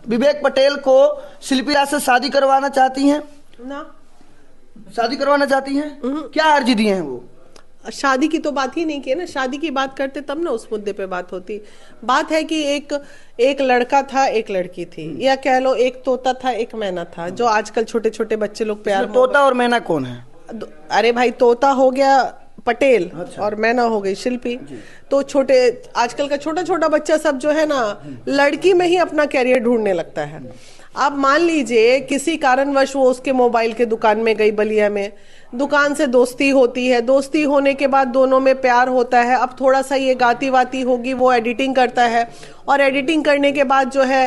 विवेक पटेल को शिल्पी राज से शादी करवाना चाहती हैं? ना, शादी करवाना चाहती हैं? क्या अर्जी दिए हैं वो? शादी की तो बात ही नहीं की ना। शादी की बात करते तब ना उस मुद्दे पे बात होती। बात है कि एक लड़का था, एक लड़की थी, या कह लो एक तोता था, एक मैना था, जो आजकल छोटे छोटे बच्चे लोग प्यार। तोता और मैना कौन है? अरे भाई, तोता हो गया पटेल। अच्छा। और मैना हो गई शिल्पी। तो छोटे आजकल का छोटा छोटा बच्चा सब जो है ना, लड़की में ही अपना कैरियर ढूंढने लगता है। आप मान लीजिए किसी कारणवश वो उसके मोबाइल के दुकान में गई बलिया में, दुकान से दोस्ती होती है, दोस्ती होने के बाद दोनों में प्यार होता है। अब थोड़ा सा ये गाती वाती होगी, वो एडिटिंग करता है, और एडिटिंग करने के बाद जो है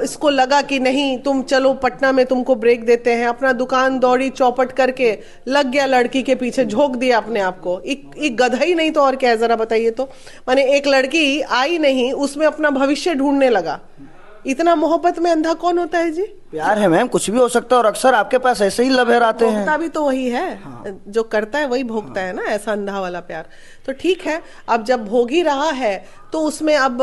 इसको लगा कि नहीं तुम चलो पटना में तुमको ब्रेक देते हैं। अपना दुकान दौड़ी चौपट करके लग गया लड़की के पीछे, झोंक दिया अपने आप को। एक गधा ही नहीं तो और क्या है, जरा बताइए तो। माने एक लड़की आई नहीं, उसमें अपना भविष्य ढूंढने लगा। इतना मोहब्बत में अंधा कौन होता है जी? प्यार है मैम, कुछ भी हो सकता है, और अक्सर आपके पास ऐसे ही लबेर आते हैं। भोगता भी तो वही है। हाँ। जो करता है वही भोगता है ना, ऐसा अंधा वाला प्यार। तो ठीक है, अब जब भोग ही रहा है तो उसमें अब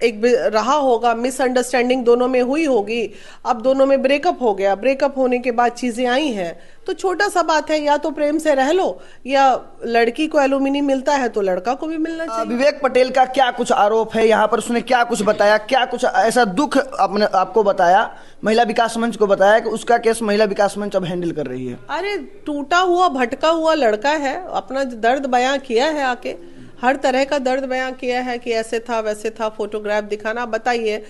एक रहा होगा, मिसअंडरस्टैंडिंग दोनों में हुई होगी। अब दोनों में ब्रेकअप हो गया, ब्रेकअप होने के बाद चीजें आई हैं, तो छोटा सा बात है, या तो प्रेम से रह लो, या लड़की को एलुमिनी मिलता है तो लड़का को भी मिलना चाहिए। विवेक पटेल का क्या कुछ आरोप है यहाँ पर? उसने क्या कुछ बताया, क्या कुछ ऐसा दुख अपने आपको बताया, महिला विकास मंच को बताया कि उसका केस महिला विकास मंच अब हैंडल कर रही है? अरे टूटा हुआ भटका हुआ लड़का है, अपना दर्द बयां किया है, आके हर तरह का दर्द बयां किया है कि ऐसे था वैसे था, फोटोग्राफ दिखाना। बताइए,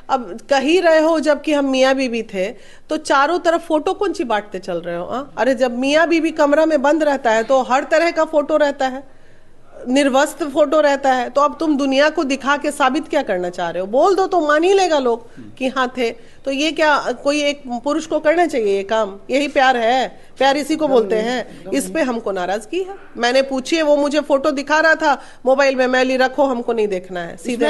अब कह ही रहे हो जबकि हम मियाँ बीवी थे, तो चारों तरफ फोटो कौन सी बांटते चल रहे हो? अरे जब मियाँ बीवी कमरा में बंद रहता है तो हर तरह का फोटो रहता है, निर्वस्त्र फोटो रहता है। तो अब तुम दुनिया को दिखा के साबित क्या करना चाह रहे हो? बोल दो तो मान ही लेगा लोग कि हाँ थे। तो ये क्या कोई एक पुरुष को करना चाहिए ये काम? यही प्यार है? प्यार इसी को बोलते हैं। इस पे हमको नाराजगी है। मैंने पूछी है, वो मुझे फोटो दिखा रहा था मोबाइल में, मैली रखो, हमको नहीं देखना है, सीधे